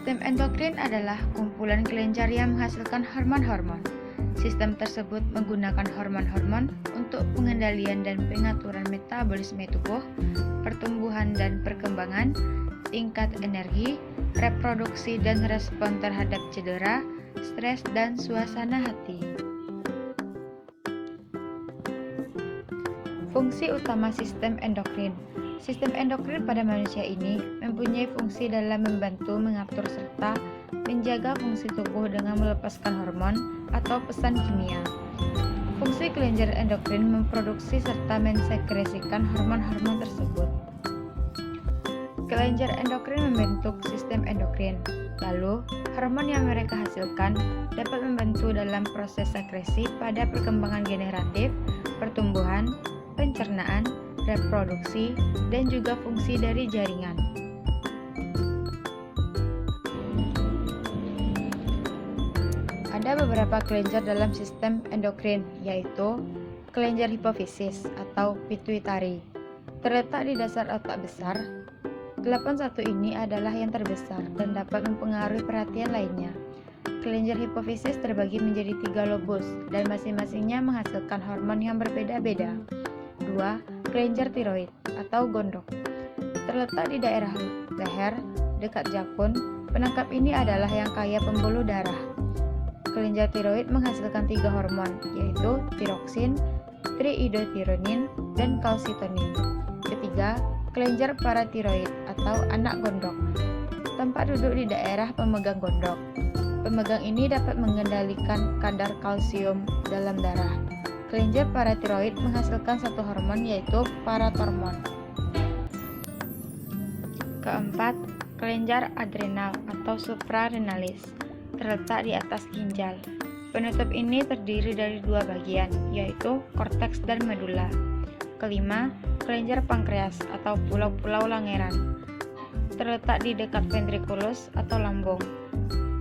Sistem endokrin adalah kumpulan kelenjar yang menghasilkan hormon-hormon. Sistem tersebut menggunakan hormon-hormon untuk pengendalian dan pengaturan metabolisme tubuh, pertumbuhan dan perkembangan, tingkat energi, reproduksi dan respon terhadap cedera, stres, dan suasana hati. Fungsi utama sistem endokrin. Sistem endokrin pada manusia ini mempunyai fungsi dalam membantu mengatur serta menjaga fungsi tubuh dengan melepaskan hormon atau pesan kimia. Fungsi kelenjar endokrin memproduksi serta mensekresikan hormon-hormon tersebut. Kelenjar endokrin membentuk sistem endokrin. Lalu, hormon yang mereka hasilkan dapat membantu dalam proses sekresi pada perkembangan generatif, pertumbuhan, pencernaan, reproduksi, dan juga fungsi dari jaringan. Ada beberapa kelenjar dalam sistem endokrin, yaitu kelenjar hipofisis atau pituitari. Terletak di dasar otak besar, 81 ini adalah yang terbesar dan dapat mempengaruhi perhatian lainnya. Kelenjar hipofisis terbagi menjadi 3 lobus dan masing-masingnya menghasilkan hormon yang berbeda-beda. 2. Kelenjar tiroid atau gondok. Terletak di daerah leher, dekat jakun. Penangkap ini adalah yang kaya pembuluh darah. Kelenjar tiroid menghasilkan 3 hormon, yaitu tiroksin, triiodothyronin, dan kalsitonin. Ketiga, kelenjar paratiroid atau anak gondok. Tempat duduk di daerah pemegang gondok. Pemegang ini dapat mengendalikan kadar kalsium dalam darah. Kelenjar paratiroid menghasilkan satu hormon, yaitu paratormon. Keempat, kelenjar adrenal atau suprarenalis. Terletak di atas ginjal. Penutup ini terdiri dari 2 bagian, yaitu korteks dan medula. Kelima, kelenjar pankreas atau pulau-pulau langeran. Terletak di dekat ventriculus atau lambung.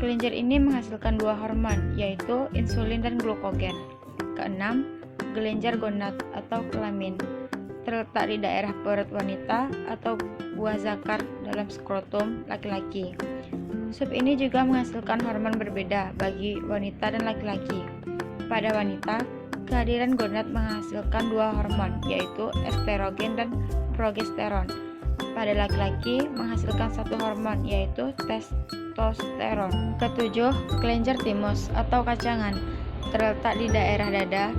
Kelenjar ini menghasilkan 2 hormon, yaitu insulin dan glukogen. Keenam, kelenjar gonad atau kelamin. Terletak di daerah perut wanita atau buah zakar dalam skrotum laki-laki. Sub ini juga menghasilkan hormon berbeda bagi wanita dan laki-laki. Pada wanita, kehadiran gonad menghasilkan 2 hormon, yaitu estrogen dan progesteron. Pada laki-laki menghasilkan 1 hormon, yaitu testosteron. Ketujuh, kelenjar timus atau kacangan. Terletak di daerah dada.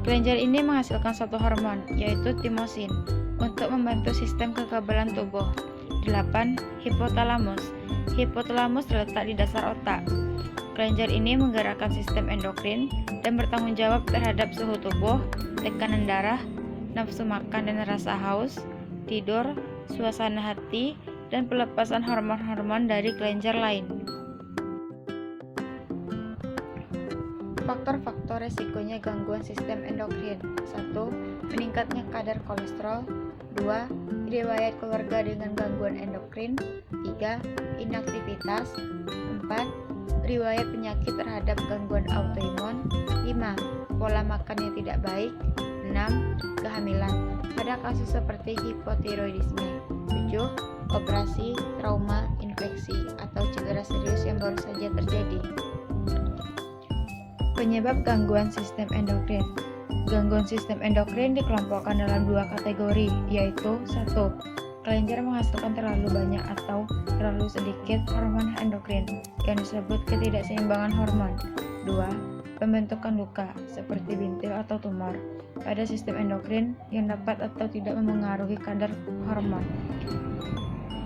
Kelenjar ini menghasilkan 1 hormon, yaitu timosin, untuk membantu sistem kekebalan tubuh. 8. Hipotalamus. Hipotalamus terletak di dasar otak. Kelenjar ini menggerakkan sistem endokrin dan bertanggung jawab terhadap suhu tubuh, tekanan darah, nafsu makan dan rasa haus, tidur, suasana hati, dan pelepasan hormon-hormon dari kelenjar lain. Faktor-faktor resikonya gangguan sistem endokrin. 1. Meningkatnya kadar kolesterol. 2. Riwayat keluarga dengan gangguan endokrin. 3. Inaktivitas. 4. Riwayat penyakit terhadap gangguan autoimun. 5. Pola makan yang tidak baik. 6. Kehamilan pada kasus seperti hipotiroidisme. 7. Operasi, trauma, infeksi, atau cedera serius yang baru saja terjadi. Penyebab gangguan sistem endokrin. Gangguan sistem endokrin dikelompokkan dalam 2 kategori, yaitu 1. Kelenjar menghasilkan terlalu banyak atau terlalu sedikit hormon endokrin yang disebut ketidakseimbangan hormon. 2. Pembentukan luka seperti bintil atau tumor pada sistem endokrin yang dapat atau tidak memengaruhi kadar hormon.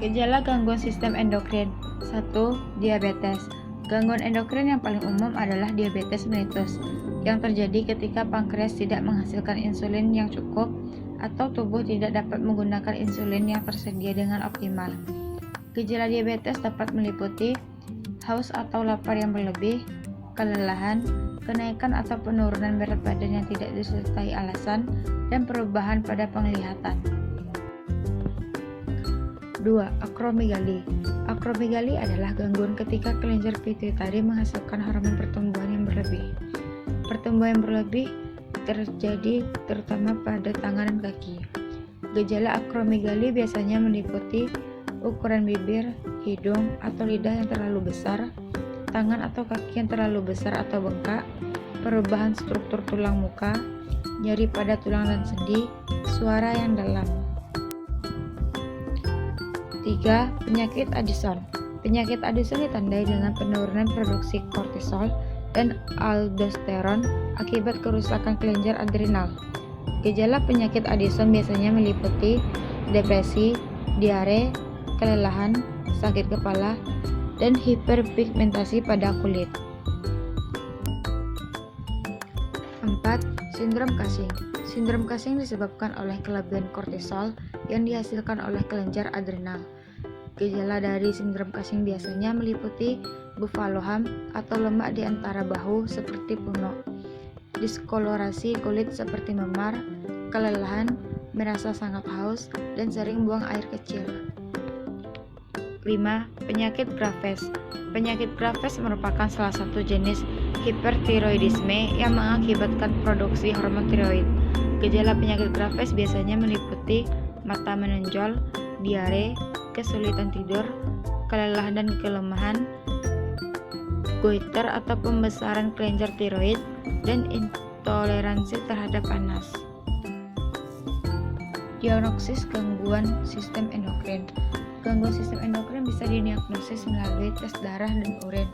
Gejala gangguan sistem endokrin. 1. Diabetes. Gangguan endokrin yang paling umum adalah diabetes mellitus yang terjadi ketika pankreas tidak menghasilkan insulin yang cukup atau tubuh tidak dapat menggunakan insulin yang tersedia dengan optimal. Gejala diabetes dapat meliputi haus atau lapar yang berlebih, kelelahan, kenaikan atau penurunan berat badan yang tidak disertai alasan, dan perubahan pada penglihatan. 2. Akromegali. Akromegali adalah gangguan ketika kelenjar pituitari menghasilkan hormon pertumbuhan yang berlebih. Pertumbuhan yang berlebih terjadi terutama pada tangan dan kaki. Gejala akromegali biasanya meliputi ukuran bibir, hidung, atau lidah yang terlalu besar, tangan atau kaki yang terlalu besar atau bengkak, perubahan struktur tulang muka, nyeri pada tulang dan sendi, suara yang dalam. 3. Penyakit Addison. Penyakit Addison ditandai dengan penurunan produksi kortisol dan aldosteron akibat kerusakan kelenjar adrenal. Gejala penyakit Addison biasanya meliputi depresi, diare, kelelahan, sakit kepala, dan hiperpigmentasi pada kulit. 4. Sindrom Cushing. Sindrom Cushing disebabkan oleh kelebihan kortisol yang dihasilkan oleh kelenjar adrenal. Gejala dari sindrom Cushing biasanya meliputi buffalo hump atau lemak di antara bahu seperti puno, diskolorasi kulit seperti memar, kelelahan, merasa sangat haus, dan sering buang air kecil. 5. Penyakit Graves. Penyakit Graves merupakan salah satu jenis hipertiroidisme yang mengakibatkan produksi hormon tiroid. Gejala penyakit Graves biasanya meliputi mata menonjol, diare, kesulitan tidur, kelelahan dan kelemahan, goiter atau pembesaran kelenjar tiroid, dan intoleransi terhadap panas. Diagnosis gangguan sistem endokrin. Gangguan sistem endokrin bisa didiagnosis melalui tes darah dan urin.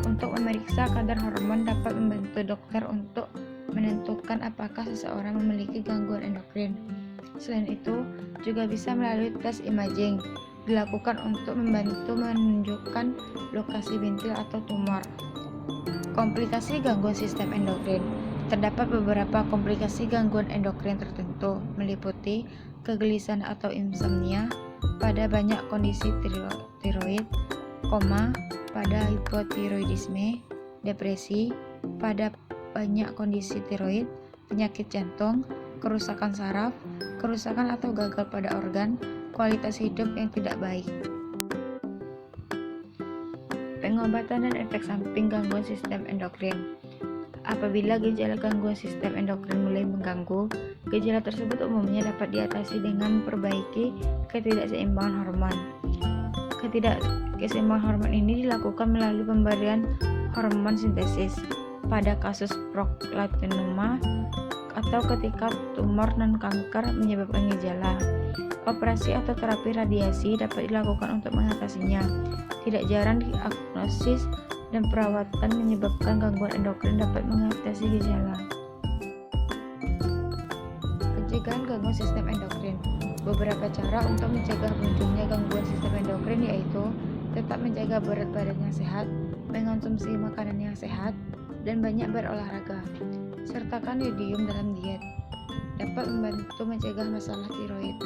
Untuk memeriksa kadar hormon dapat membantu dokter untuk menentukan apakah seseorang memiliki gangguan endokrin. Selain itu, juga bisa melalui tes imaging dilakukan untuk membantu menunjukkan lokasi bintil atau tumor. Komplikasi gangguan sistem endokrin. Terdapat beberapa komplikasi gangguan endokrin tertentu, meliputi kegelisahan atau insomnia pada banyak kondisi tiroid, koma pada hipotiroidisme, depresi pada banyak kondisi tiroid, penyakit jantung, kerusakan saraf, kerusakan atau gagal pada organ, kualitas hidup yang tidak baik. Pengobatan dan efek samping gangguan sistem endokrin. Apabila gejala gangguan sistem endokrin mulai mengganggu, gejala tersebut umumnya dapat diatasi dengan memperbaiki ketidakseimbangan hormon. Ketidakseimbangan hormon ini dilakukan melalui pemberian hormon sintesis pada kasus proklatinoma atau ketika tumor non kanker menyebabkan gejala. Operasi atau terapi radiasi dapat dilakukan untuk mengatasinya. Tidak jarang diagnosis dan perawatan menyebabkan gangguan endokrin dapat mengatasi gejala. Pencegahan gangguan sistem endokrin. Beberapa cara untuk mencegah munculnya gangguan sistem endokrin yaitu tetap menjaga berat badan yang sehat, mengonsumsi makanan yang sehat, dan banyak berolahraga. Sertakan yodium dalam diet. Dapat membantu mencegah masalah tiroid.